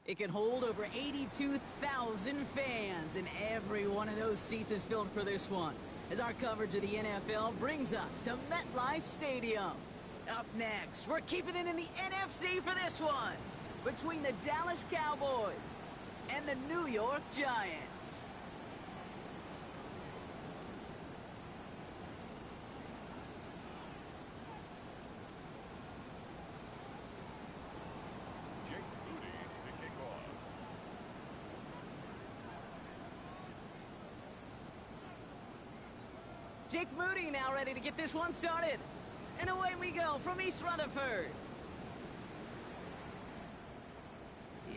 It can hold over 82,000 fans, and every one of those seats is filled for this one, as our coverage of the NFL brings us to MetLife Stadium. Up next, we're keeping it in the NFC for this one, between the Dallas Cowboys and the New York Giants. Jake Moody now ready to get this one started. And away we go from East Rutherford.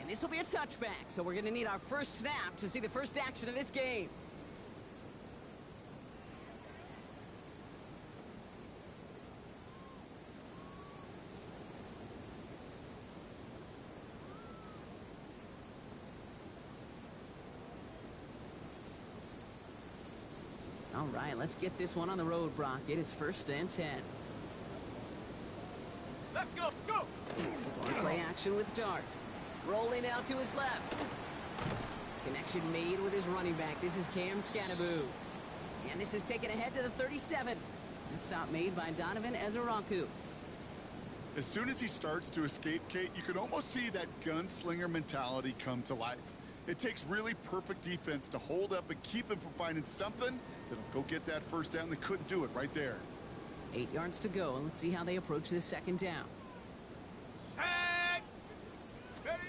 And this will be a touchback, so we're going to need our first snap to see the first action of this game. All right, let's get this one on the road, Brock. It is 1st and 10. Let's go, go! Play action with Dart. Rolling out to his left. Connection made with his running back. This is Cam Scannaboo. And this is taken ahead to the 37. And stop made by Donovan Ezeraku. As soon as he starts to escape, Kate, you can almost see that gunslinger mentality come to life. It takes really perfect defense to hold up and keep him from finding something that'll go get that first down. They couldn't do it right there. 8 yards to go, and let's see how they approach this second down. Set! Ready!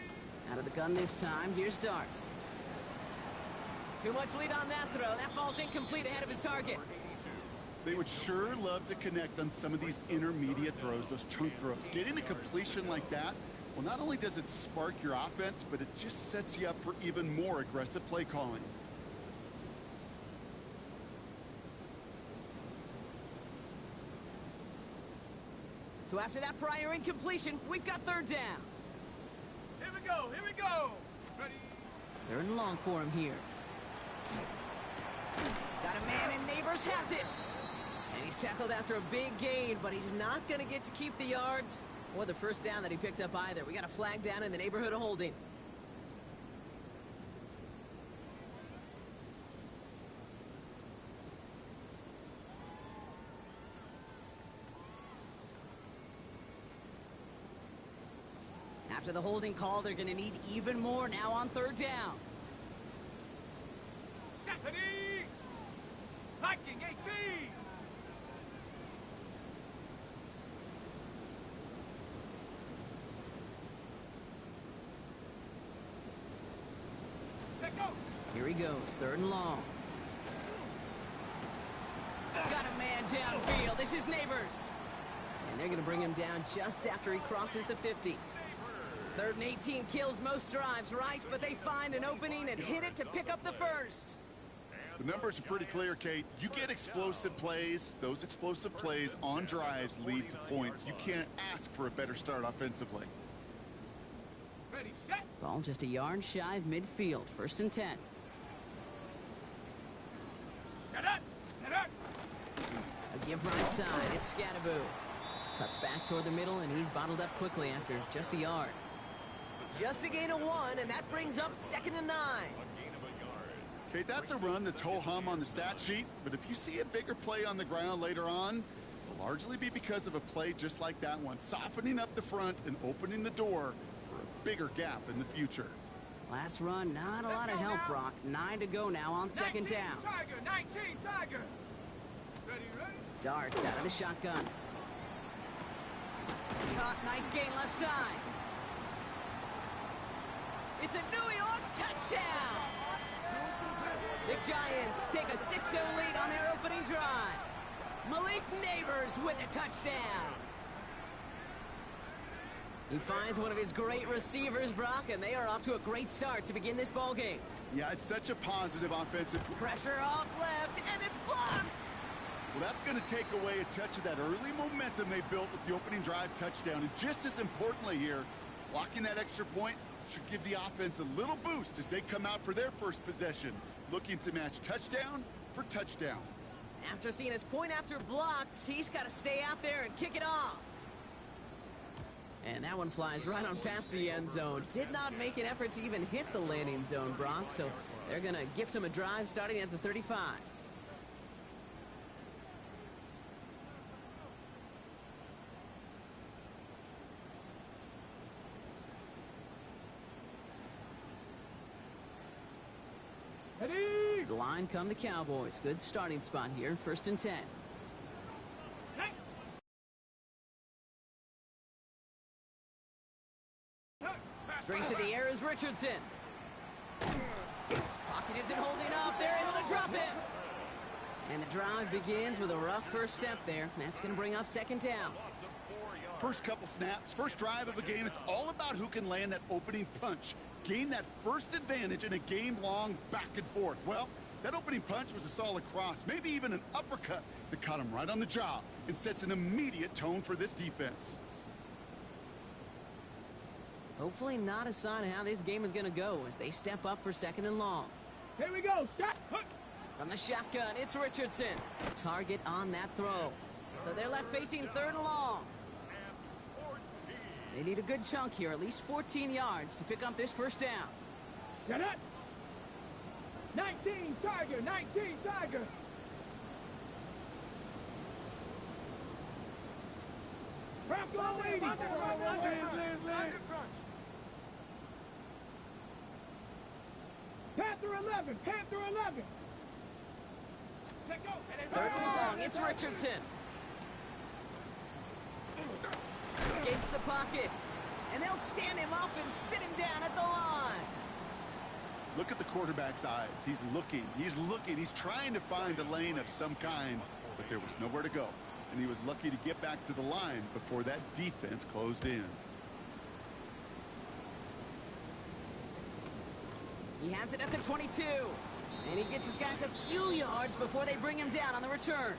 Out of the gun this time, here's Dart. Too much lead on that throw. That falls incomplete ahead of his target. They would sure love to connect on some of these intermediate throws, those chunk throws. Getting a completion like that, well, not only does it spark your offense, but it just sets you up for even more aggressive play calling. So after that prior incompletion, we've got 3rd down. Here we go, here we go! Ready? 3rd and long for him here. Got a man, and Neighbors has it. And he's tackled after a big gain, but he's not going to get to keep the yards or the first down that he picked up either. We got a flag down in the neighborhood of holding. After the holding call, they're going to need even more now on 3rd down. Stephanie! Viking 18! Let go! Here he goes, 3rd and long. Got a man downfield. This is Neighbors. And they're going to bring him down just after he crosses the 50. 3rd and 18 kills most drives, right? But they find an opening and hit it to pick up the first. The numbers are pretty clear, Kate. You get explosive plays. Those explosive plays on drives lead to points. You can't ask for a better start offensively. Ready, set! Ball just a yard shy of midfield. 1st and 10. Set up! Set up! A give right side. It's Scannaboo. Cuts back toward the middle, and he's bottled up quickly after just a yard. Just a gain of 1, and that brings up 2nd and 9. Okay, that's a run that's ho-hum on the stat sheet, but if you see a bigger play on the ground later on, it'll largely be because of a play just like that one, softening up the front and opening the door for a bigger gap in the future. Last run, not a lot of help, Brock. 9 to go now on 2nd down. Tiger, 19, Tiger! Ready, ready? Darts out of the shotgun. Caught, nice gain left side. It's a New York touchdown! The Giants take a 6-0 lead on their opening drive. Malik Neighbors with a touchdown. He finds one of his great receivers, Brock, and they are off to a great start to begin this ball game. Yeah, it's such a positive offensive. Pressure off left, and it's blocked! Well, that's going to take away a touch of that early momentum they built with the opening drive touchdown. And just as importantly here, blocking that extra point should give the offense a little boost as they come out for their first possession, looking to match touchdown for touchdown. After seeing his point after blocked, he's got to stay out there and kick it off. And that one flies right on past the end zone. Did not make an effort to even hit the landing zone, Brock, so they're going to gift him a drive starting at the 35. Ready? The line come the Cowboys. Good starting spot here, 1st and 10. Straight to the air is Richardson. Pocket isn't holding up. They're able to drop him. And the drive begins with a rough first step there. That's going to bring up 2nd down. First couple snaps, first drive of a game, it's all about who can land that opening punch. Gain that first advantage in a game-long back and forth. Well, that opening punch was a solid cross, maybe even an uppercut that caught him right on the job and sets an immediate tone for this defense. Hopefully not a sign of how this game is going to go as they step up for 2nd and long. Here we go. Shot. From the shotgun, it's Richardson. Target on that throw. So they're left facing 3rd and long. They need a good chunk here, at least 14 yards to pick up this first down. Shut up. 19 Tiger. 19 Tiger. Bronco 80. Panther 11. Panther 11. Let go. 3rd and long, it's Richardson. Escapes the pocket. And they'll stand him up and sit him down at the line. Look at the quarterback's eyes. He's looking. He's trying to find a lane of some kind, but there was nowhere to go. And he was lucky to get back to the line before that defense closed in. He has it at the 22. And he gets his guys a few yards before they bring him down on the return.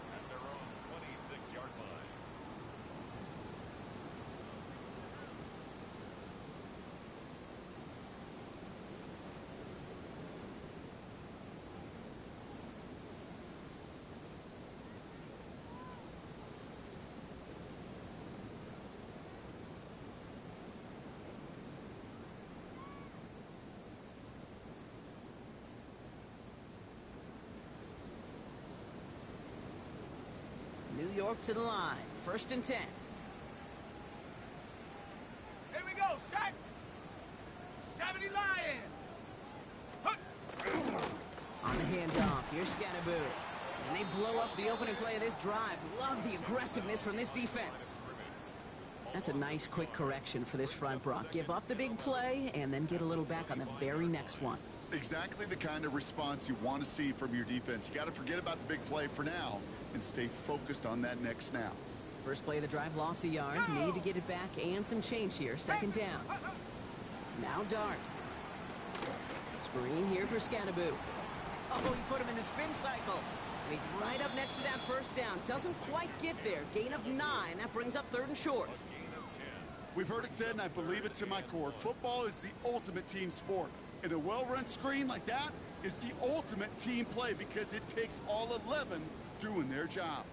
New York to the line. 1st and 10. Here we go. Shot. 70 Lions. On the handoff, here's Scatterboo. And they blow up the opening play of this drive. Love the aggressiveness from this defense. That's a nice quick correction for this front, Brock. Give up the big play and then get a little back on the very next one. Exactly the kind of response you want to see from your defense. You got to forget about the big play for now and stay focused on that next snap. First play of the drive, lost a yard. Need to get it back and some change here. 2nd down. Now Dart. Screen here for Scatterboo. Oh, he put him in the spin cycle. And he's right up next to that first down. Doesn't quite get there. Gain of 9. That brings up 3rd and short. We've heard it said, and I believe it to my core, football is the ultimate team sport. And a well-run screen like that is the ultimate team play because it takes all 11 doing their job.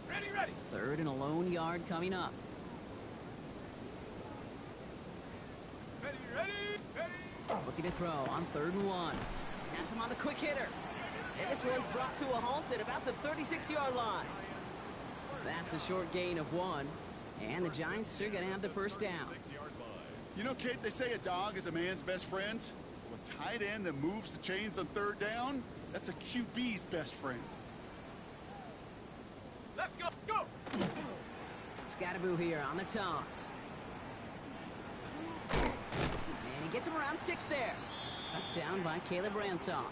Ready. 3rd and a lone yard coming up. Ready. Looking to throw on 3rd and 1. Has him on the quick hitter. And this one's brought to a halt at about the 36-yard line. That's a short gain of 1. And the Giants are going to have the first down. You know, Kate, they say a dog is a man's best friend. Well, a tight end that moves the chains on 3rd down, that's a QB's best friend. Let's go. Scatterboo here on the toss. And he gets him around 6 there. Cut down by Caleb Ransaw.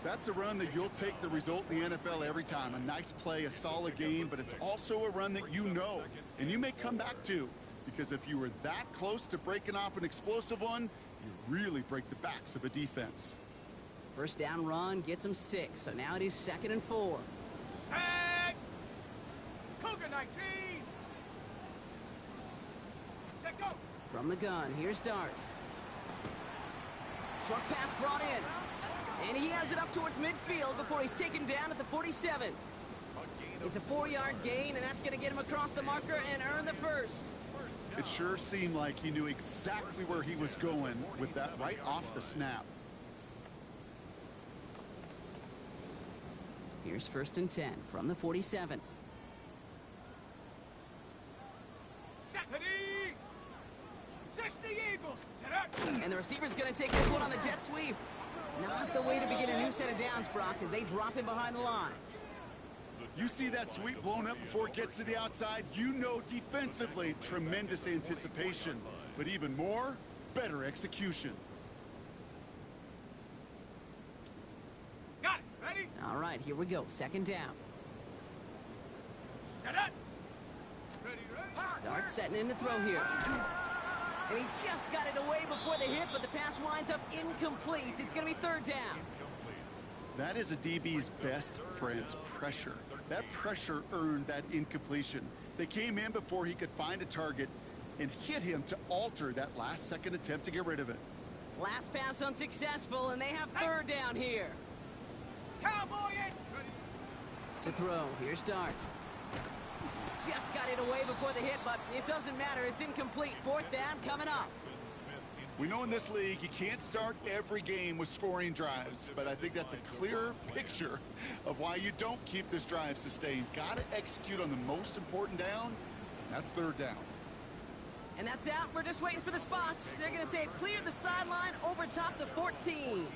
That's a run that you'll take the result in the NFL every time. A nice play, a solid game, but it's also a run that you know, and you may come back to, because if you were that close to breaking off an explosive one, you really break the backs of a defense. First down run gets him 6, so now it is 2nd and 4. Tag. Cougar 19. Check go. From the gun, here's Dart. Short pass brought in. And he has it up towards midfield before he's taken down at the 47. It's a 4-yard gain, and that's going to get him across the marker and earn the first. It sure seemed like he knew exactly where he was going with that right off the snap. Here's 1st and 10 from the 47. Ready? 60 Eagles. And the receiver's going to take this one on the jet sweep. Not the way to begin a new set of downs, Brock, as they drop him behind the line. You see that sweep blown up before it gets to the outside, you know defensively, tremendous anticipation. But even more, better execution. Got it. Ready? All right, here we go. 2nd down. Set up. Ready, ready. Dart setting in to throw here. And he just got it away before the hit, but the pass winds up incomplete. It's going to be 3rd down. That is a DB's best friend, pressure. That pressure earned that incompletion. They came in before he could find a target and hit him to alter that last-second attempt to get rid of it. Last pass unsuccessful, and they have 3rd down here. Cowboy in. To throw, here's Dart. Just got it away before the hit, but it doesn't matter. It's incomplete. 4th down coming up. We know in this league you can't start every game with scoring drives, but I think that's a clear picture of why you don't keep this drive sustained. Got to execute on the most important down. That's 3rd down. And that's out. We're just waiting for the spot. They're going to say it cleared the sideline over top the 14.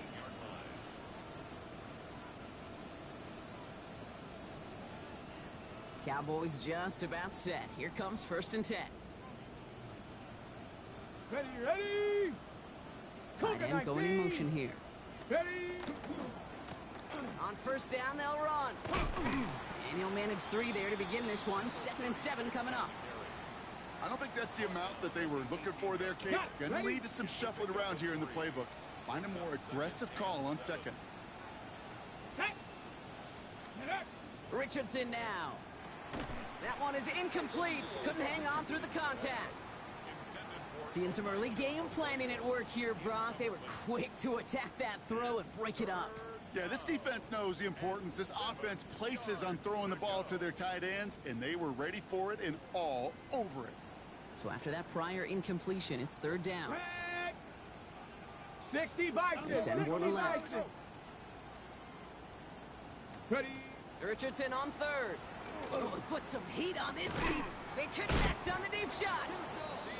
Cowboys just about set. Here comes 1st and 10. Ready, ready. Tight end going in motion here. Ready. On 1st down, they'll run. And he'll manage 3 there to begin this one. 2nd and 7 coming up. I don't think that's the amount that they were looking for there, Kate. Going to lead to some shuffling around here in the playbook. Find a more aggressive call on 2nd. Richardson now. That one is incomplete. Couldn't hang on through the contact. Seeing some early game planning at work here, Brock. They were quick to attack that throw and break it up. Yeah, this defense knows the importance this offense places on throwing the ball to their tight ends, and they were ready for it and all over it. So after that prior incompletion, it's 3rd down. 60 biceps. Send one to left. Ready. Richardson on 3rd. Oh, put some heat on this deep. They connect on the deep shot.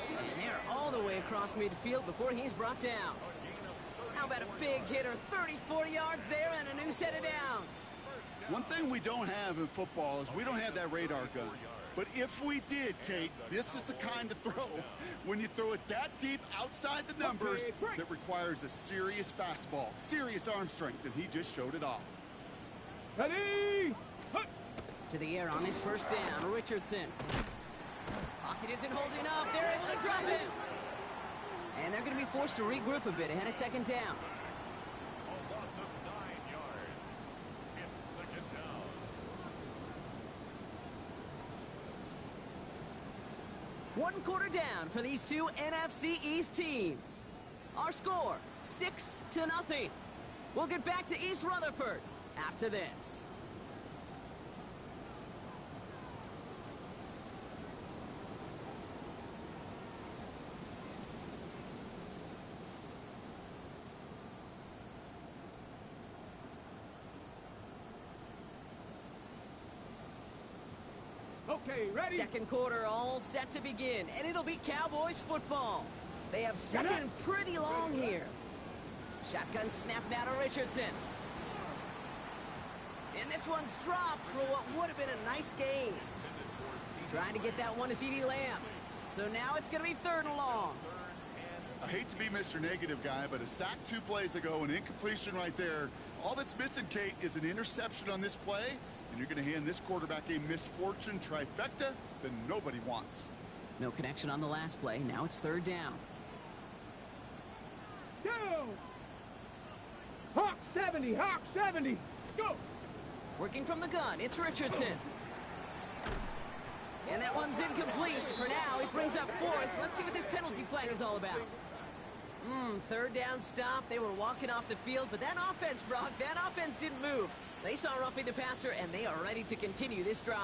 And they're all the way across midfield before he's brought down. How about a big hitter, 30, 40 yards there and a new set of downs? One thing we don't have in football is we don't have that radar gun. But if we did, Kate, this is the kind of throw, when you throw it that deep outside the numbers, that requires a serious fastball, serious arm strength, and he just showed it off. Ready. To the air on his 1st down, Richardson. Pocket isn't holding up. They're able to drop him. And they're going to be forced to regroup a bit ahead of 2nd down. A loss of 9 yards. It's 2nd down. One quarter down for these two NFC East teams. Our score, 6-0. We'll get back to East Rutherford after this. Okay, ready. 2nd quarter all set to begin, and it'll be Cowboys football. They have 2nd pretty long here. Shotgun snap now to Richardson. And this one's dropped for what would have been a nice gain. Trying to get that one to CeeDee Lamb. So now it's going to be 3rd and long. I hate to be Mr. Negative guy, but a sack 2 plays ago, an incompletion right there. All that's missing, Kate, is an interception on this play, and you're going to hand this quarterback a misfortune trifecta that nobody wants. No connection on the last play. Now it's 3rd down. Go. Hawk 70. Hawk 70. Go. Working from the gun, it's Richardson. And that one's incomplete. For now, it brings up 4th. Let's see what this penalty flag is all about. 3rd down stop. They were walking off the field, but that offense, Brock, that offense didn't move. They saw roughing the passer, and they are ready to continue this drive.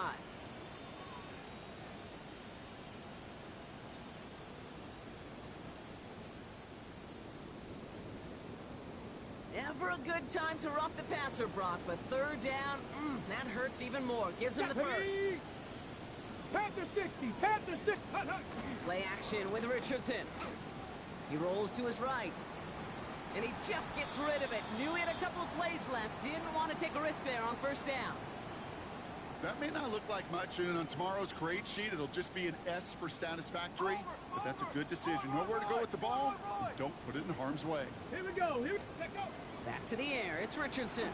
Never a good time to rough the passer, Brock, but third down, that hurts even more. Gives him the first. Panther 60, Panther 60. Play action with Richardson. He rolls to his right. And he just gets rid of it. Knew he had a couple of plays left. Didn't want to take a risk there on first down. That may not look like much, and on tomorrow's grade sheet, it'll just be an S for satisfactory, but that's a good decision. Know where to go with the ball, and don't put it in harm's way. Here we go. Let's go. Back to the air. It's Richardson.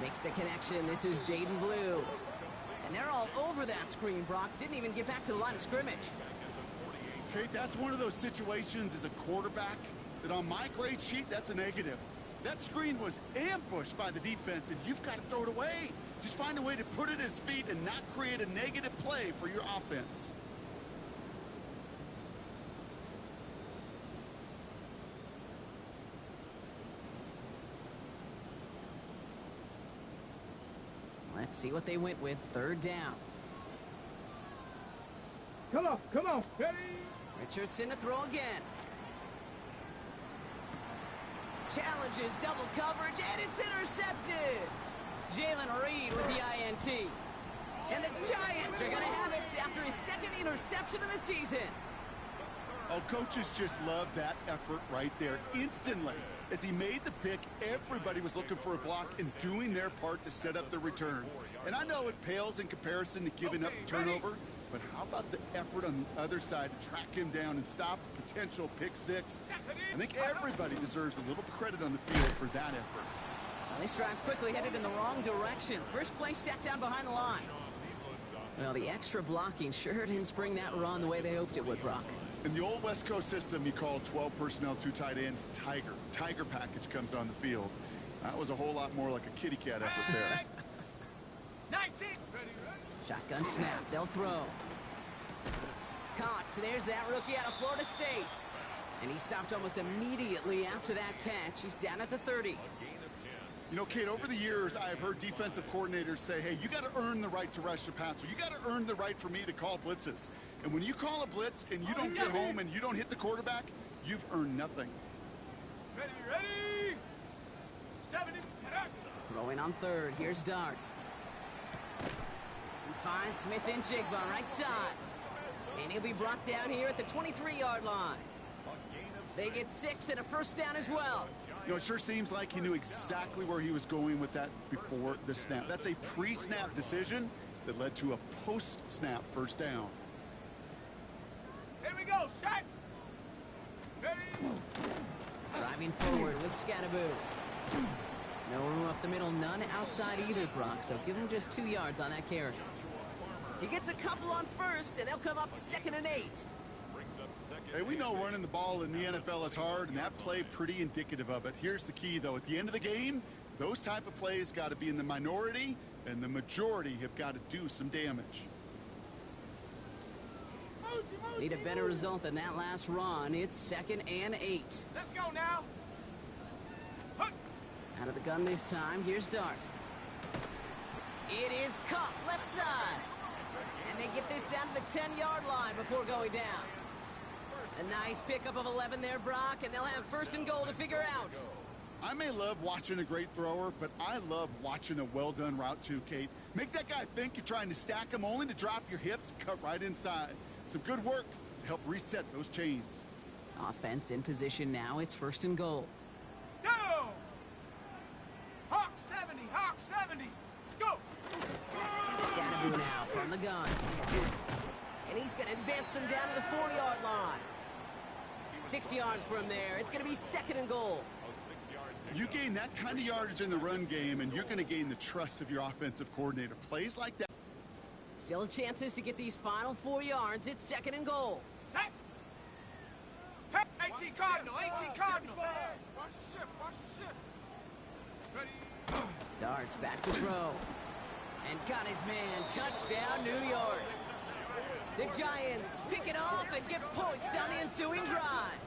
Makes the connection. This is Jaden Blue. And they're all over that screen, Brock. Didn't even get back to the line of scrimmage. Kate, that's one of those situations as a quarterback that on my grade sheet, that's a negative. That screen was ambushed by the defense, and you've got to throw it away. Just find a way to put it at his feet and not create a negative play for your offense. Let's see what they went with. Third down. Come on. Ready? Richardson to throw again. Challenges double coverage, and it's intercepted. Jalen Reed with the INT. And the Giants are going to have it after his second interception of the season. Oh, coaches just love that effort right there. Instantly, as he made the pick, everybody was looking for a block and doing their part to set up the return. And I know it pales in comparison to giving up the turnover, but how about the effort on the other side to track him down and stop a potential pick six? I think everybody deserves a little credit on the field for that effort. Well, this drive's quickly headed in the wrong direction. First play sat down behind the line. Well, the extra blocking sure didn't spring that run the way they hoped it would, Brock. In the old West Coast system, you call 12 personnel, 2 tight ends, Tiger. Tiger package comes on the field. That was a whole lot more like a kitty cat effort there. 19. Shotgun snap. They'll throw. Caught. There's that rookie out of Florida State. And he stopped almost immediately after that catch. He's down at the 30. You know, Kate, over the years, I've heard defensive coordinators say, hey, you got to earn the right to rush the passer. You got to earn the right for me to call blitzes. And when you call a blitz and you don't get home and you don't hit the quarterback, you've earned nothing. Ready? 70. Throwing on third. Here's Dart. He finds Smith and Jigba right side. And he'll be brought down here at the 23-yard line. They get 6 and a first down as well. You know, it sure seems like he knew exactly where he was going with that before the snap. That's a pre-snap decision that led to a post-snap first down. Here we go. Set. Ready? Driving forward with Scattaboo. No room up the middle, none outside either, Brock, so give him just 2 yards on that carry. He gets a couple on first, and they'll come up 2nd and 8. Hey, we know running the ball in the NFL is hard, and that play pretty indicative of it. Here's the key, though. At the end of the game, those type of plays got to be in the minority, and the majority have got to do some damage. Need a better result than that last run. It's 2nd and 8. Let's go now. Out of the gun this time. Here's Dart. It is caught left side. And they get this down to the 10-yard line before going down. A nice pickup of 11 there, Brock, and they'll have 1st and goal to figure out. I may love watching a great thrower, but I love watching a well-done route too, Kate. Make that guy think you're trying to stack him only to drop your hips, cut right inside. Some good work to help reset those chains. Offense in position now. It's 1st and goal. Go! Hawk 70, Hawk 70. Go! Scattaboo now from the gun. And he's going to advance them down to the 4-yard line. 6 yards from there. It's going to be 2nd and goal. You gain that kind of yardage in the run game, and you're going to gain the trust of your offensive coordinator. Plays like that. Still chances to get these final 4 yards. It's 2nd and goal. Set. Hey, 18 Cardinal, 18 Cardinal. Watch the ship. Ready? Darts back to throw. And got his man. Touchdown, New York. The Giants pick it off and get points on the ensuing drive.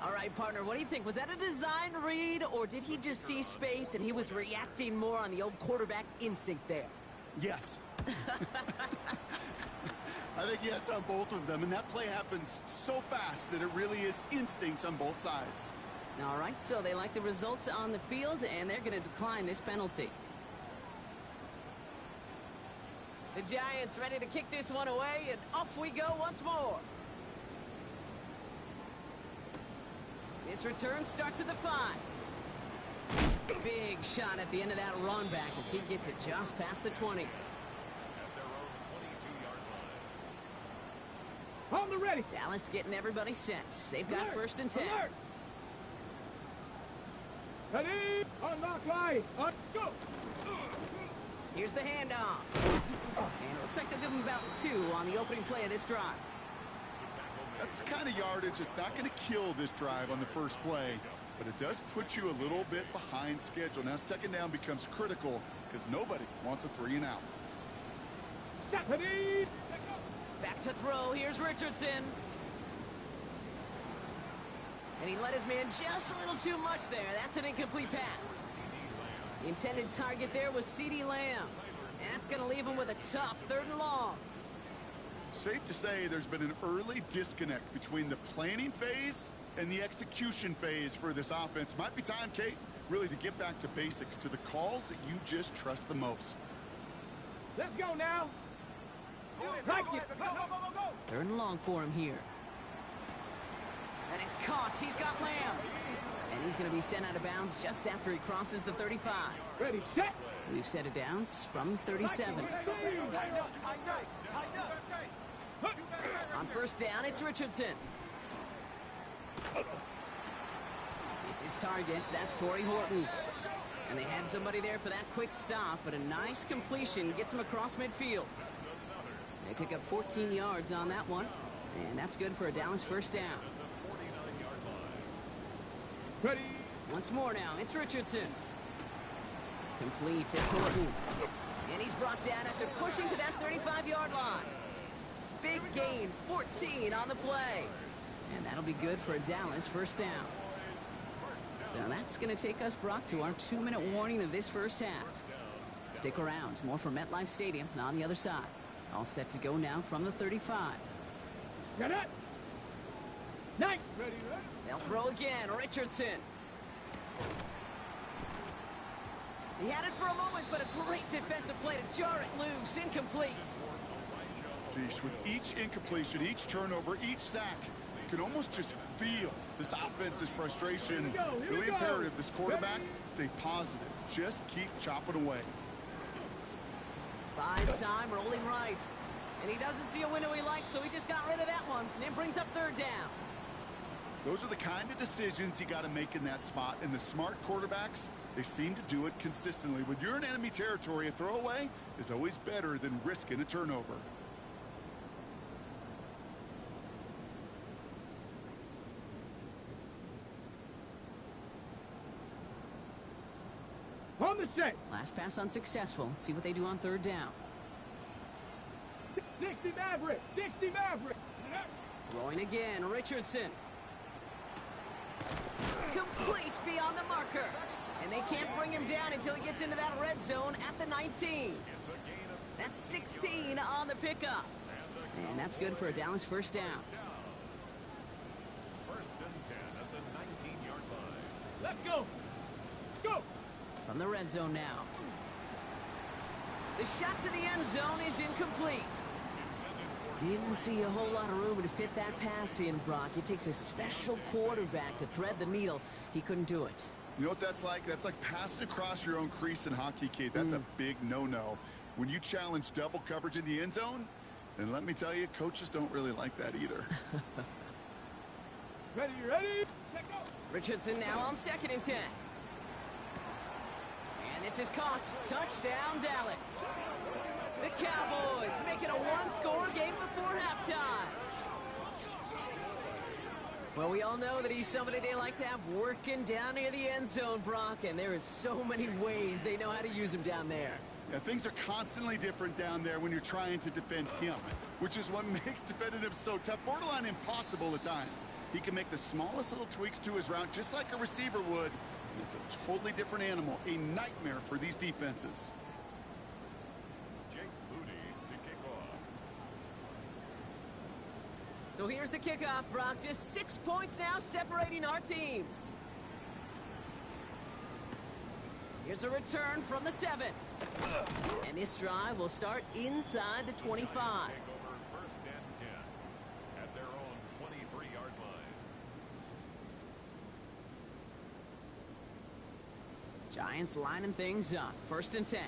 All right, partner, what do you think? Was that a design read, or did he just see space and he was reacting more on the old quarterback instinct there? Yes. I think yes on both of them, and that play happens so fast that it really is instincts on both sides. All right, so they like the results on the field, and they're going to decline this penalty. The Giants ready to kick this one away, and off we go once more. This return starts at the 5. Big shot at the end of that run back as he gets it just past the 20. At their own 22-yard line. On the ready. Dallas getting everybody set. They've got Alert. 1st and 10. Alert. Ready. Unlock line. Go. Here's the handoff. And it looks like they'll give him about 2 on the opening play of this drive. That's the kind of yardage that's not going to kill this drive on the first play, but it does put you a little bit behind schedule. Now 2nd down becomes critical because nobody wants a 3 and out. Ready. Back to throw. Here's Richardson. And he let his man just a little too much there. That's an incomplete pass. The intended target there was CeeDee Lamb. And that's going to leave him with a tough 3rd and long. Safe to say there's been an early disconnect between the planning phase and the execution phase for this offense. Might be time, Kate, really to get back to basics, to the calls that you just trust the most. Let's go now. Like it. Go, go, go, go, go. 3rd and long for him here. And he's caught. He's got Lamb. And he's going to be sent out of bounds just after he crosses the 35. Ready, set. We've set it down from 37. On 1st down, it's Richardson. It's his target. That's Torrey Horton. And they had somebody there for that quick stop, but a nice completion gets him across midfield. They pick up 14 yards on that one, and that's good for a Dallas 1st down. Ready. Once more now, it's Richardson. Complete, it's Horton. And he's brought down after pushing to that 35-yard line. Big gain, 14 on the play. And that'll be good for a Dallas 1st down. So that's going to take us, Brock, to our 2-minute warning of this first half. Stick around. More from MetLife Stadium on the other side. All set to go now from the 35. Get it. Nice. Ready, ready. They'll throw again. Richardson. He had it for a moment, but a great defensive play to jar it loose. Incomplete. Geez, with each incompletion, each turnover, each sack, you can almost just feel this offense's frustration. Here we Really go. imperative this quarterback Ready? stay positive. Just keep chopping away. Buys time, rolling right. And he doesn't see a window he likes, so he just got rid of that one. And then brings up 3rd down. Those are the kind of decisions you got to make in that spot. And the smart quarterbacks, they seem to do it consistently. When you're in enemy territory, a throwaway is always better than risking a turnover. On the set. Last pass unsuccessful. Let's see what they do on 3rd down. 60 Maverick. 60 Maverick. Throwing again, Richardson. Complete beyond the marker. And they can't bring him down until he gets into that red zone at the 19. That's 16 on the pickup. And that's good for a Dallas 1st down. 1st and 10 at the 19-yard line. Let's go. Go. From the red zone now. The shot to the end zone is incomplete. Didn't see a whole lot of room to fit that pass in, Brock. It takes a special quarterback to thread the needle. He couldn't do it. You know what that's like? That's like passing across your own crease in hockey, Kate. That's a big no-no. When you challenge double coverage in the end zone, then let me tell you, coaches don't really like that either. Ready, ready. Let go. Richardson now on 2nd and 10. And this is caught. Touchdown, Dallas. The Cowboys make it a 1-score game before halftime. Well, we all know that he's somebody they like to have working down near the end zone, Brock, and there is so many ways they know how to use him down there. Yeah, things are constantly different down there when you're trying to defend him, which is what makes defending him so tough, borderline impossible at times. He can make the smallest little tweaks to his route just like a receiver would. And it's a totally different animal, a nightmare for these defenses. Jake Moody to kick off. So here's the kickoff, Brock. Just 6 points now separating our teams. Here's a return from the 7. And this drive will start inside the 25. Take over first and 10 at their own 23-yard line. Giants lining things up. First and 10.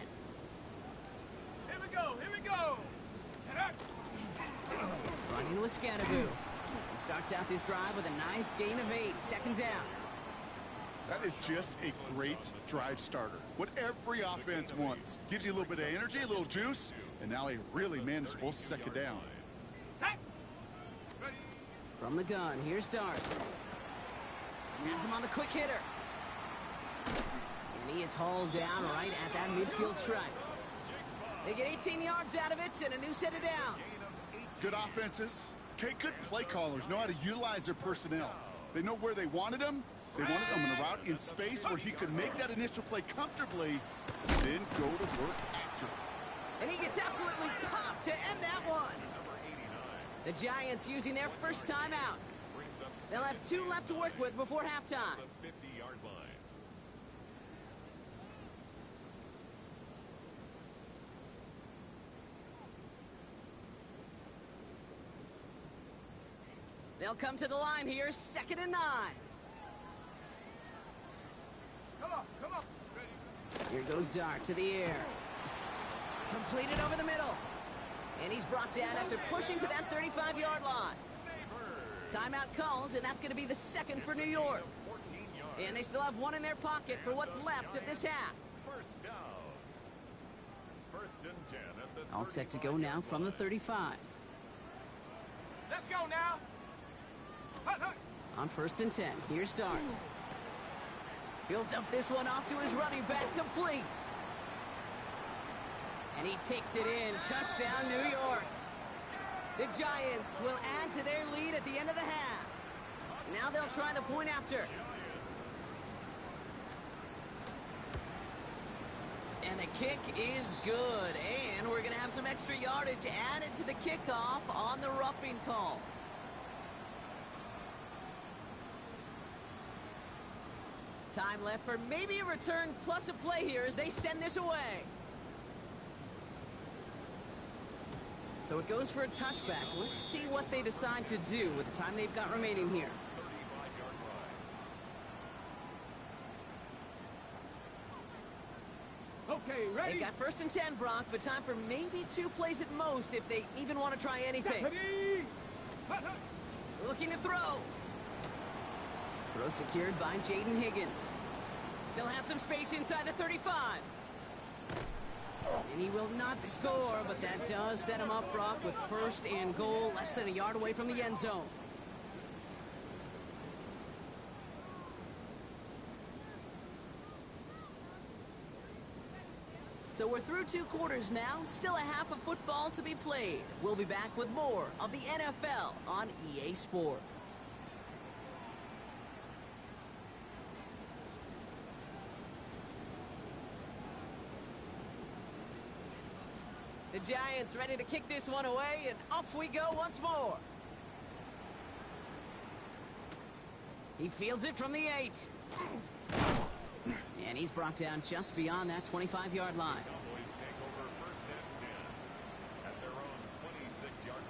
Here we go, here we go. Running with Scatterboo. He starts out this drive with a nice gain of 8. Second down. That is just a great drive starter. What every offense wants. Gives you a little bit of energy, a little juice, and now a really manageable second down. Set. From the gun, here's Dart. Has him on the quick hitter. And he is hauled down right at that midfield stripe. They get 18 yards out of it and a new set of downs. Good offenses. Okay, good play callers know how to utilize their personnel. They know where they wanted them. They wanted him in a route in space where he could make that initial play comfortably, then go to work after. And he gets absolutely popped to end that one. The Giants using their first time out. They'll have 2 left to work with before halftime. The 50-yard line. They'll come to the line here, 2nd and 9. Come on. Here goes Dart to the air. Completed over the middle. And he's brought down after pushing to that 35-yard line. Timeout called, and that's going to be the 2nd for New York. And they still have 1 in their pocket for what's left of this half. First down. First and 10 at the All set to go now from the 35. Let's go now. On 1st and 10, here's Dart. He'll dump this one off to his running back, complete. And he takes it in. Touchdown, New York. The Giants will add to their lead at the end of the half. Now they'll try the point after. And the kick is good. And we're going to have some extra yardage added to the kickoff on the roughing call. Time left for maybe a return plus a play here as they send this away. So it goes for a touchback. Let's see what they decide to do with the time they've got remaining here. 35-yard line. Okay, ready. They got 1st and 10, Brock, but time for maybe 2 plays at most if they even want to try anything. Ready. Looking to throw. Throw secured by Jaden Higgins. Still has some space inside the 35. And he will not score, but that does set him up, Brock, with 1st and goal, less than a yard away from the end zone. So we're through 2 quarters now, still a half of football to be played. We'll be back with more of the NFL on EA Sports. The Giants ready to kick this one away, and off we go once more. He fields it from the 8. And he's brought down just beyond that 25-yard line. Cowboys take over first and 10 at their own 26-yard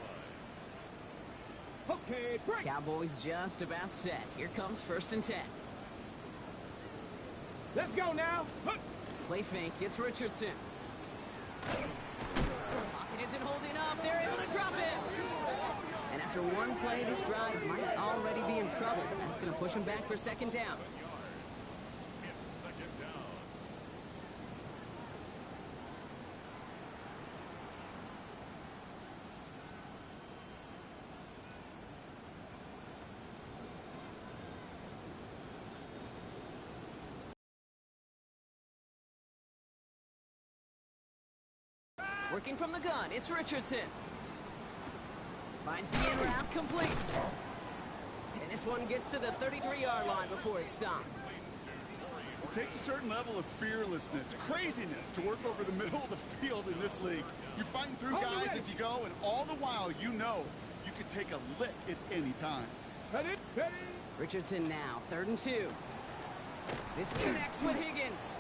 line. Okay, break. Cowboys just about set. Here comes 1st and 10. Let's go now. Play fake, it's Richardson. Pocket isn't holding up. They're able to drop it. And after one play, this drive might already be in trouble. That's going to push him back for 2nd down. It's 2nd down. Working from the gun, it's Richardson. Finds the in route, complete. And And this one gets to the 33-yard line before it's stopped. It takes a certain level of fearlessness, craziness to work over the middle of the field in this league. You're fighting through guys as you go, and all the while you know you can take a lick at any time. Ready? Richardson now, 3rd and 2. This connects with Higgins.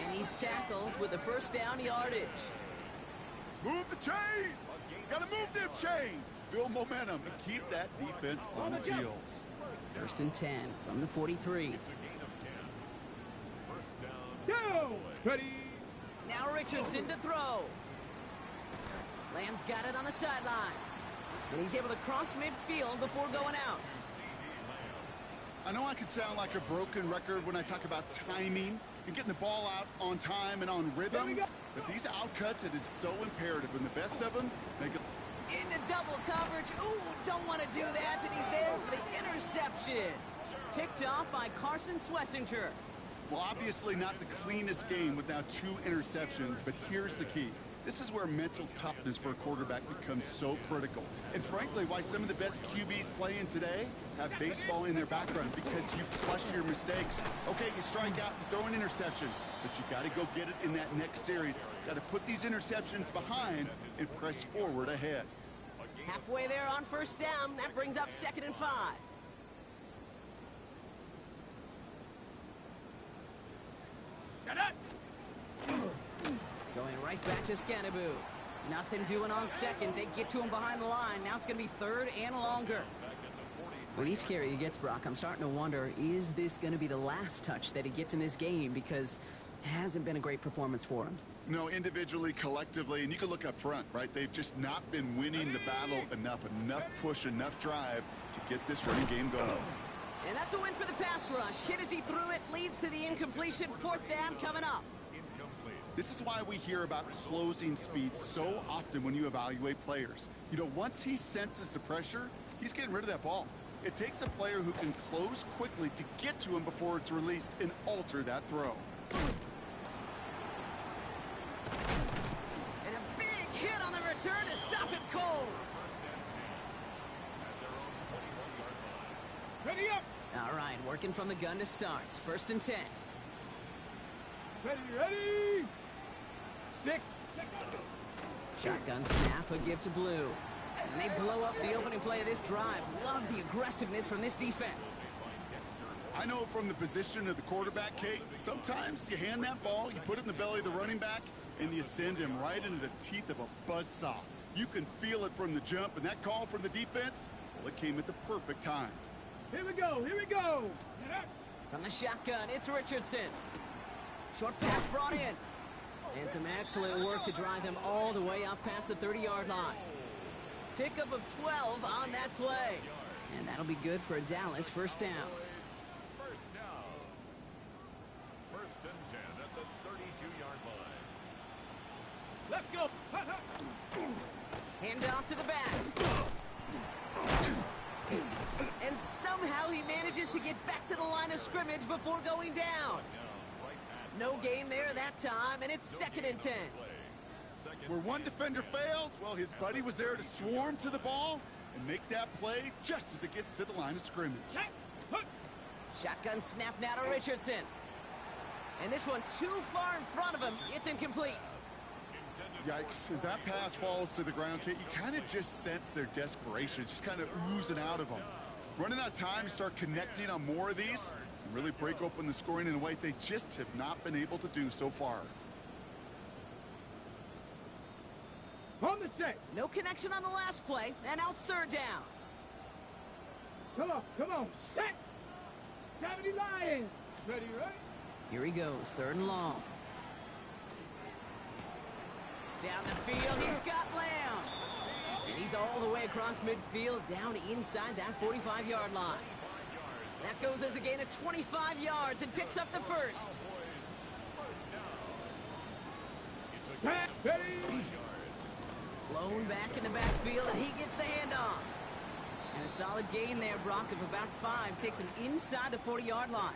And he's tackled with the first down yardage. Move the chains! Gotta move them chains! Build momentum and keep that defense on its heels. 1st and 10 from the 43. Go! Ready? Now Richardson to throw. Lamb's got it on the sideline. And he's able to cross midfield before going out. I know I could sound like a broken record when I talk about timing and getting the ball out on time and on rhythm, but these outcuts, it is so imperative, and the best of them, they go into double coverage. Ooh, don't want to do that, and he's there for the interception. Picked off by Carson Swessinger. Well, obviously not the cleanest game without 2 interceptions, but here's the key. This is where mental toughness for a quarterback becomes so critical. And frankly, why some of the best QBs playing today have baseball in their background, because you flush your mistakes. Okay, you strike out and throw an interception, but you got to go get it in that next series. Got to put these interceptions behind and press forward ahead. Halfway there on 1st down. That brings up 2nd and 5. Going right back to Scannaboo. Nothing doing on 2nd. They get to him behind the line. Now it's going to be 3rd and longer. With each carry he gets, Brock, I'm starting to wonder, is this going to be the last touch that he gets in this game? Because it hasn't been a great performance for him. No, individually, collectively, and you can look up front, right? They've just not been winning the battle enough push, enough drive to get this running game going. And that's a win for the pass rush. Hit as he threw it, leads to the incompletion. 4th down coming up. This is why we hear about closing speed so often when you evaluate players. You know, once he senses the pressure, he's getting rid of that ball. It takes a player who can close quickly to get to him before it's released and alter that throw. And a big hit on the return to stop it cold. Ready up! All right, working from the gun to start. 1st and 10. Ready! 6. Shotgun snap, a give to Blue. And they blow up the opening play of this drive. Love the aggressiveness from this defense. I know from the position of the quarterback, Kate, sometimes you hand that ball, you put it in the belly of the running back, and you send him right into the teeth of a buzzsaw. You can feel it from the jump, and that call from the defense, well, it came at the perfect time. Here we go! From the shotgun, it's Richardson. Short pass brought in. And some excellent work to drive them all the way up past the 30-yard line. Pickup of 12 on that play. And that'll be good for a Dallas 1st down. 1st down. 1st and 10 at the 32-yard line. Let's go! Hand off to the back. And somehow he manages to get back to the line of scrimmage before going down. No gain there that time, and it's 2nd and 10. Where one defender failed, well, his buddy was there to swarm to the ball and make that play just as it gets to the line of scrimmage. Shotgun snap now to Richardson. And this one too far in front of him. It's incomplete. Yikes. As that pass falls to the ground, Kate, you kind of just sense their desperation, just kind of oozing out of them. Running out of time to start connecting on more of these and really break open the scoring in a way they just have not been able to do so far. On the set! No connection on the last play, and now it's 3rd down. Come on, set! 70 Lions! Ready, right? Here he goes, 3rd and long. Down the field, he's got Lamb. And he's all the way across midfield, down inside that 45-yard line. That goes as a gain of 25 yards and picks up the 1st. Ready! Blown back in the backfield, and he gets the handoff. And a solid gain there, Brock, of about 5. Takes him inside the 40-yard line.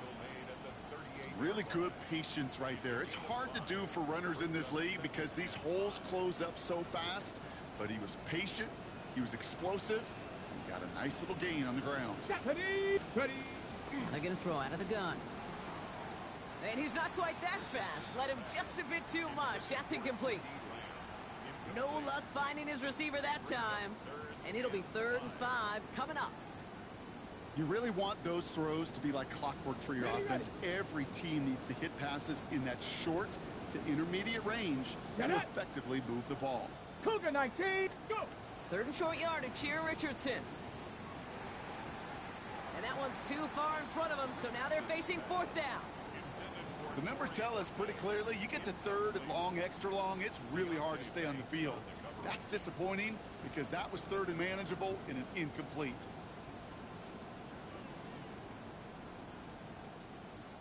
Some really good patience right there. It's hard to do for runners in this league because these holes close up so fast. But he was patient, he was explosive, and Got a nice little gain on the ground. Ready, ready. They're going to throw out of the gun. And he's not quite that fast. Let him just a bit too much. That's incomplete. No luck finding his receiver that time. And it'll be 3rd and 5 coming up. You really want those throws to be like clockwork for your offense. Every team needs to hit passes in that short to intermediate range to effectively move the ball. Cougar 19, go! 3rd and short yardage here, Richardson. And that one's too far in front of him, so now they're facing 4th down. The numbers tell us pretty clearly, you get to 3rd and long, extra long, it's really hard to stay on the field. That's disappointing because that was 3rd and manageable and an incomplete.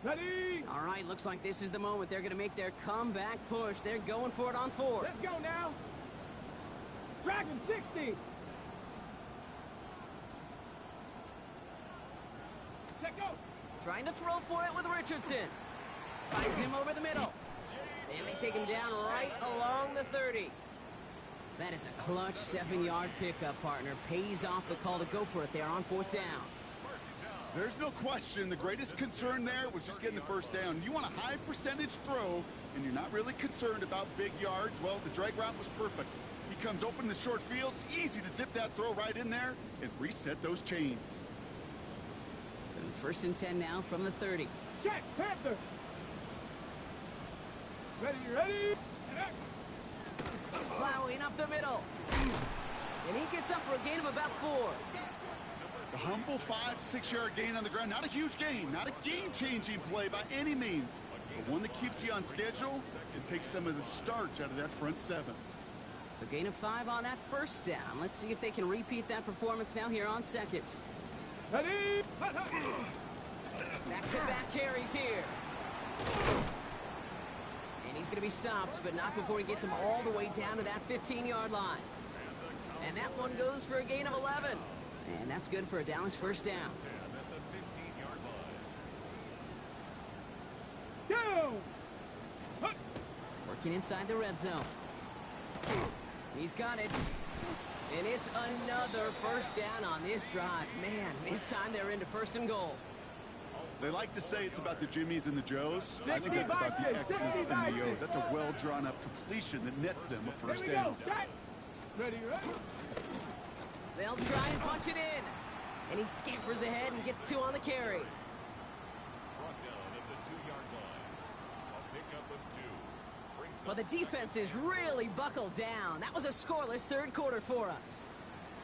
Ready? All right, looks like this is the moment. They're going to make their comeback push. They're going for it on 4th. Let's go now. Dragon 60. Check go. Trying to throw for it with Richardson. Finds him over the middle. And they take him down right along the 30. That is a clutch 7-yard pickup, partner. Pays off the call to go for it there on 4th down. There's no question the greatest concern there was just getting the 1st down. You want a high percentage throw, and you're not really concerned about big yards. Well, the drag route was perfect. He comes open in the short field. It's easy to zip that throw right in there and reset those chains. So 1st and 10 now from the 30. Check, Panther. Ready, ready. Plowing up the middle. And he gets up for a gain of about 4. A humble 5 to 6 yard gain on the ground. Not a huge gain, not a game-changing play by any means, but one that keeps you on schedule and takes some of the starch out of that front 7. So gain of 5 on that 1st down. Let's see if they can repeat that performance now here on 2nd. Ready? Back-to-back carries here. And he's going to be stopped, but not before he gets him all the way down to that 15-yard line. And that one goes for a gain of 11. And that's good for a Dallas 1st down. Go! Working inside the red zone. He's got it. And it's another 1st down on this drive. Man, this time they're into 1st and goal. They like to say it's about the Jimmies and the Joes. I think that's about the X's and the O's. That's a well-drawn-up completion that nets them a 1st down. Ready, ready. They'll try and punch it in. And he scampers ahead and gets 2 on the carry. Well, the defense is really buckled down. That was a scoreless 3rd quarter for us.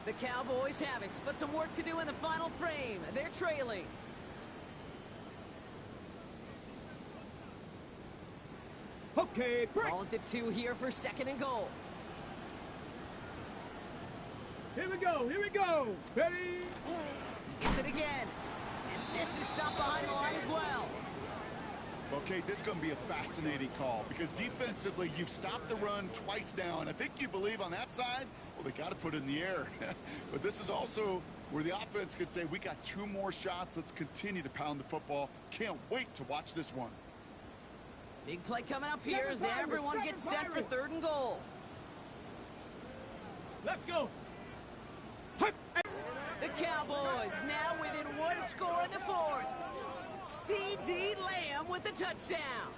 The Cowboys have it, but some work to do in the final frame. They're trailing. Okay, break. Ball at the 2 here for 2nd and goal. Here we go, here we go. Ready? Gets it again. And this is stopped behind the line as well. Okay, this is going to be a fascinating call because defensively, you've stopped the run twice now, and I think you believe on that side, well, they got to put it in the air. But this is also where the offense could say, we got 2 more shots. Let's continue to pound the football. Can't wait to watch this one. Big play coming up here as everyone gets set for 3rd and goal. Let's go. The Cowboys now within 1 score in the 4th. C.D. Lamb with the touchdown.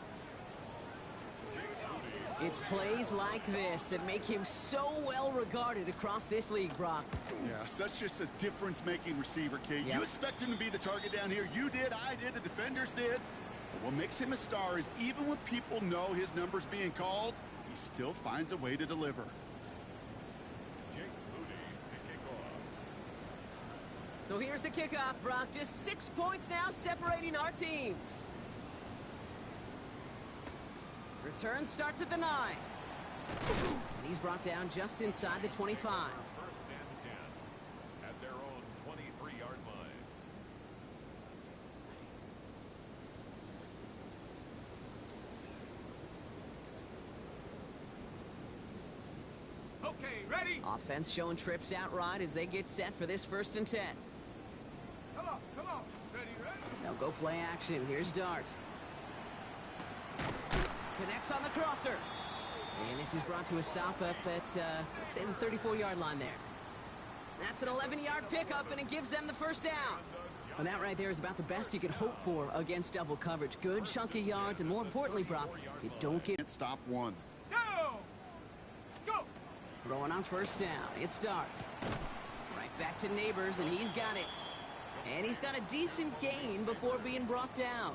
It's plays like this that make him so well regarded across this league, Brock. Yeah, such just a difference-making receiver, Kate. Yep. You expect him to be the target down here. You did, I did, the defenders did. But what makes him a star is even when people know his number's being called, he still finds a way to deliver. So here's the kickoff, Brock. Just 6 points now separating our teams. Return starts at the 9. And he's brought down just inside the 25. 1st and 10 at their own 23-yard line. Okay, ready? Offense showing trips out right as they get set for this 1st and 10. Come on. Ready, ready? They'll go play action. Here's Dart. Connects on the crosser. And this is brought to a stop up at, let's say, the 34-yard line there. That's an 11-yard pickup, and it gives them the first down. Well, that right there is about the best you could hope for against double coverage. Good chunky yards, and more importantly, Brock, you don't get... Can't stop one. Go! Go! Throwing on first down. It starts. Right back to Neighbors, and he's got it. And he's got a decent gain before being brought down.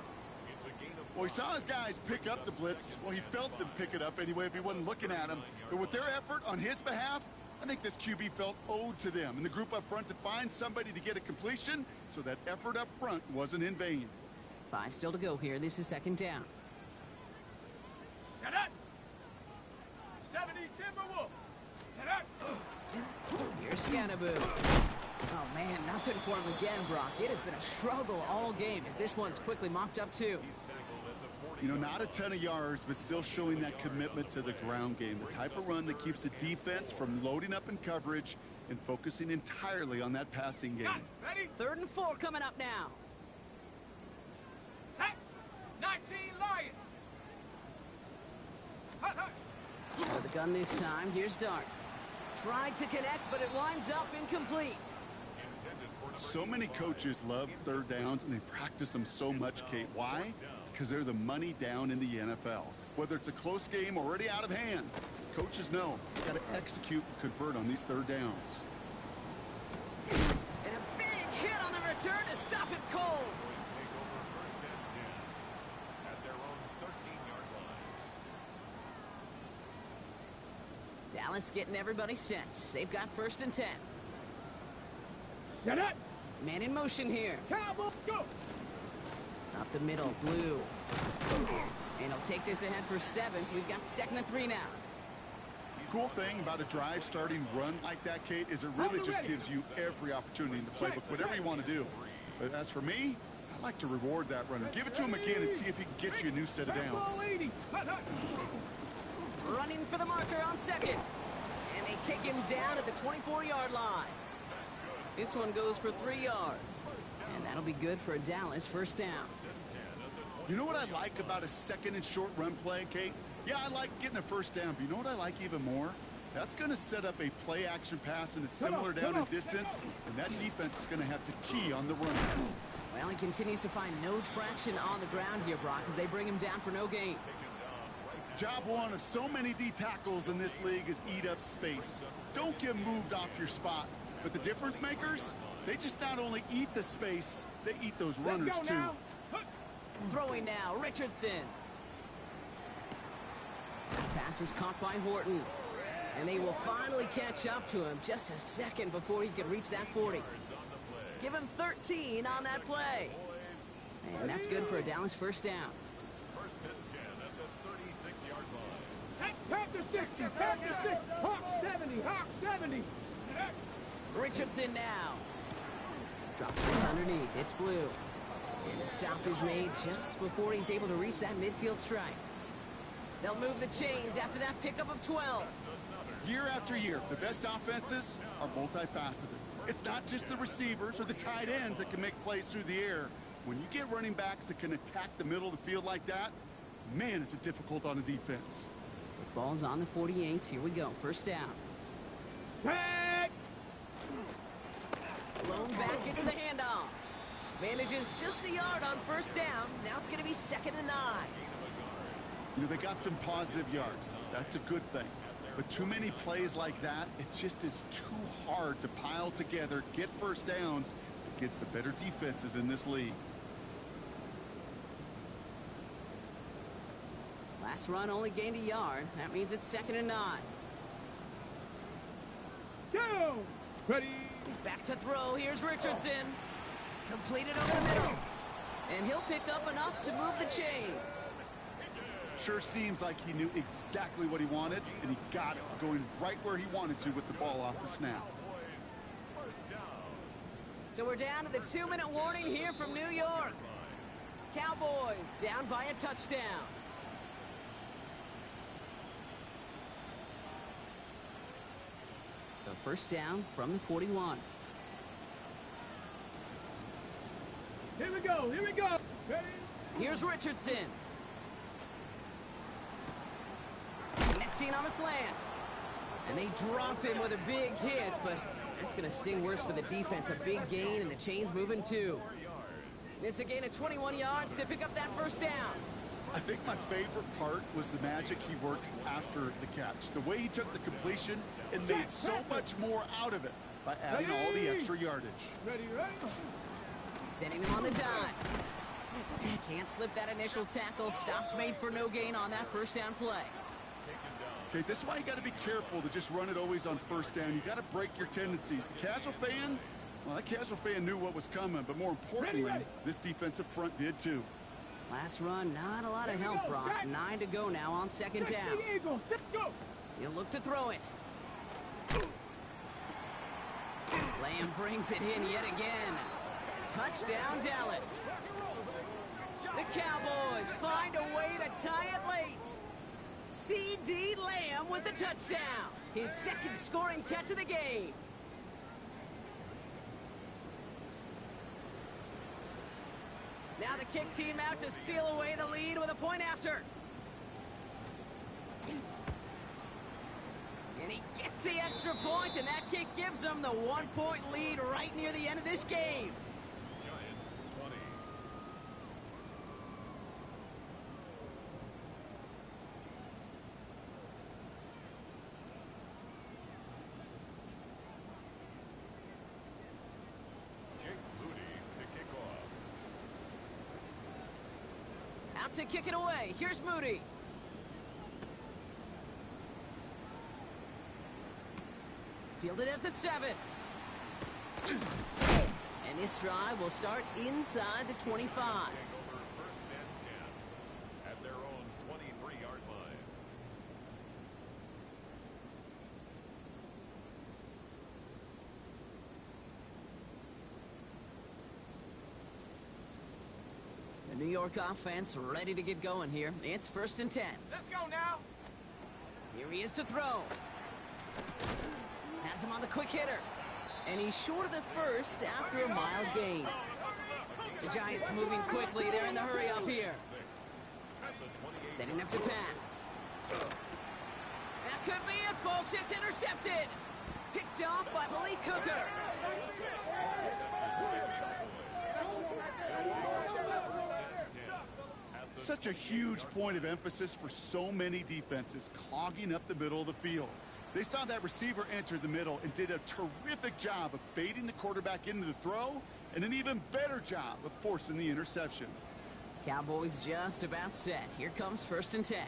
Well, he saw his guys pick up the blitz. Well, he felt them pick it up anyway if he wasn't looking at him. But with their effort on his behalf, I think this QB felt owed to them and the group up front to find somebody to get a completion, so that effort up front wasn't in vain. 5 still to go here. This is second down. Set up! 70 Timberwolf! Set up! Here's Scatterboo. Oh, man, nothing for him again, Brock. It has been a struggle all game as this one's quickly mopped up, too. You know, not a ton of yards, but still showing that commitment to the ground game. The type of run that keeps the defense from loading up in coverage and focusing entirely on that passing game. Ready? 3rd and 4 coming up now. Set! 19 Lion! Hut, hut. For the gun this time, here's Dart. Tried to connect, but it winds up incomplete. So many coaches love third downs, and they practice them so much, Kate. Why? Because they're the money down in the NFL. Whether it's a close game already out of hand, coaches know you got to execute and convert on these third downs. And a big hit on the return to stop it cold. Dallas getting everybody set. They've got 1st and 10. Set up! Man in motion here. Cowboy, go! Up the middle, Blue. And he'll take this ahead for 7. We've got 2nd and 3 now. Cool thing about a drive starting run like that, Kate, is it really just gives you every opportunity in the playbook, whatever you want to do. But as for me, I like to reward that runner. Give it to him again and see if he can get you a new set of downs. Running for the marker on 2nd. And they take him down at the 24-yard line. This one goes for 3 yards. And that'll be good for a Dallas 1st down. You know what I like about a 2nd and short run play, Kate? Yeah, I like getting a 1st down, but you know what I like even more? That's going to set up a play-action pass in a similar down and distance, and that defense is going to have to key on the run. Well, he continues to find no traction on the ground here, Brock, as they bring him down for no gain. Job one of so many D tackles in this league is eat up space. Don't get moved off your spot. But the difference makers, they just not only eat the space, they eat those runners too. Throwing now, Richardson. Pass is caught by Horton. And they will finally catch up to him. Just a second before he can reach that 40. Give him 13 on that play. And that's good for a Dallas 1st down. Pack the 60, pack the 60, Hawk 70, Hawk 70. Richardson now. Drops this underneath. It's Blue. And the stop is made just before he's able to reach that midfield strike. They'll move the chains after that pickup of 12. Year after year, the best offenses are multifaceted. It's not just the receivers or the tight ends that can make plays through the air. When you get running backs that can attack the middle of the field like that, man, is it difficult on a defense. The ball's on the 48. Here we go. 1st down. Tag! Blown back into the handoff. Manages just a yard on 1st down. Now it's going to be 2nd and 9. You know, they got some positive yards. That's a good thing. But too many plays like that, it just is too hard to pile together, get 1st downs against the better defenses in this league. Last run only gained a yard. That means it's 2nd and 9. Go! Ready? Back to throw. Here's Richardson. Completed over the middle. And he'll pick up enough to move the chains. Sure seems like he knew exactly what he wanted, and he got it, going right where he wanted to with the ball off the snap. So we're down to the 2-minute warning here from New York. Cowboys down by a touchdown. So 1st down from the 41. Here we go, here we go. Ready? Here's Richardson. Connecting on the slant. And they drop him with a big hit, but That's going to sting worse for the defense. A big gain, and the chain's moving too. It's a gain of 21 yards to pick up that first down. I think my favorite part was the magic he worked after the catch. The way he took the completion and made so much more out of it by adding all the extra yardage. Ready. Sending him on the dive. Can't slip that initial tackle. Stops made for no gain on that first down play. Okay, this is why you got to be careful to just run it always on first down. You got to break your tendencies. The casual fan, well, that casual fan knew what was coming, but more importantly, this defensive front did too. Last run, not a lot of help, Brock. 9 to go now on second down. He'll look to throw it. Lamb brings it in yet again. Touchdown, Dallas. The Cowboys find a way to tie it late. C.D. Lamb with the touchdown. His second scoring catch of the game. Now the kick team out to steal away the lead with a point after. And he gets the extra point, and that kick gives them the 1-point lead right near the end of this game. Giants 20. Jake Moody to kick off. Out to kick it away. Here's Moody. Fielded at the 7. And this drive will start inside the 25. Take over first and 10 at their own 23-yard line. The New York offense ready to get going here. It's first and 10. Let's go now. Here he is to throw. Has him on the quick hitter. And he's short of the first after a mild gain. The Giants moving quickly. They're in the hurry up here. Setting up to pass. That could be it, folks. It's intercepted. Picked off by Malik Hooker. Such a huge point of emphasis for so many defenses, clogging up the middle of the field. They saw that receiver enter the middle and did a terrific job of baiting the quarterback into the throw, and an even better job of forcing the interception. Cowboys just about set. Here comes first and 10.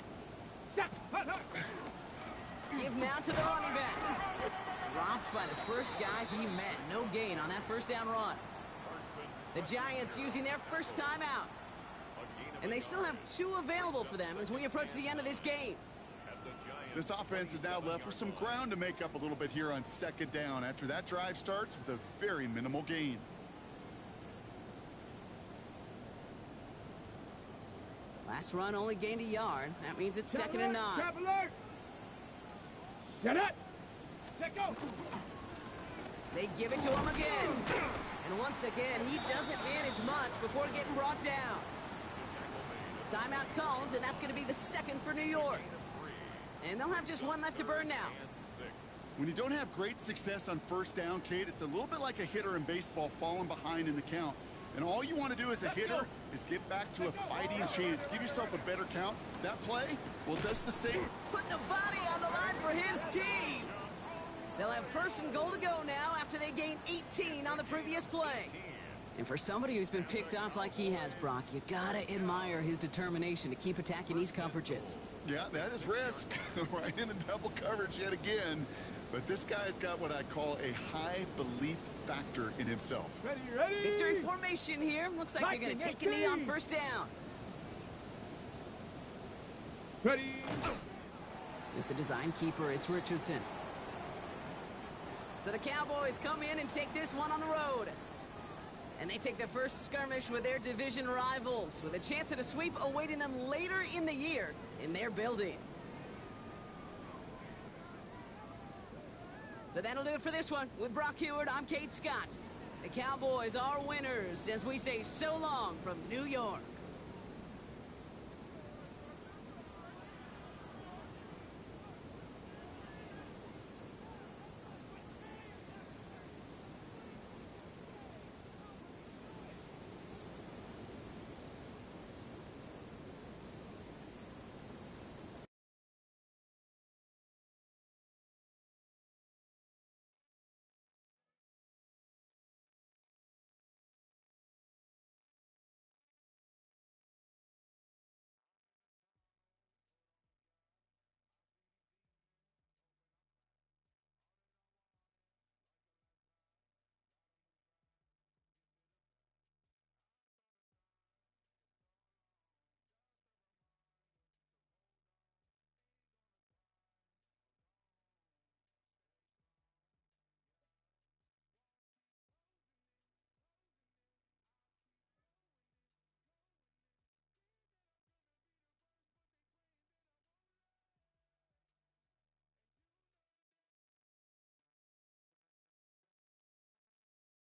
Give now to the running back. Dropped by the first guy he met. No gain on that first down run. The Giants using their first timeout. And they still have 2 available for them as we approach the end of this game. This offense is now left with some ground to make up a little bit here on second down after that drive starts with a very minimal gain. Last run only gained a yard. That means it's second and 9. Shut up. Check go. They give it to him again. And once again, he doesn't manage much before getting brought down. Timeout called, and that's going to be the second for New York. And they'll have just 1 left to burn now. When you don't have great success on first down, Kate, it's a little bit like a hitter in baseball falling behind in the count. And all you want to do as a hitter is get back to a fighting chance. Give yourself a better count. That play, well, does the same. Put the body on the line for his team. They'll have first and goal to go now after they gained 18 on the previous play. And for somebody who's been picked off like he has, Brock, you gotta admire his determination to keep attacking these coverages. Yeah, that is risk. Right into double coverage yet again. But this guy's got what I call a high belief factor in himself. Ready. Victory formation here. Looks like they're going to take a knee on first down. Ready. It's a design keeper. It's Richardson. So the Cowboys come in and take this one on the road. And they take their first skirmish with their division rivals, with a chance at a sweep awaiting them later in the year in their building. So that'll do it for this one. With Brock Heward, I'm Kate Scott. The Cowboys are winners as we say so long from New York.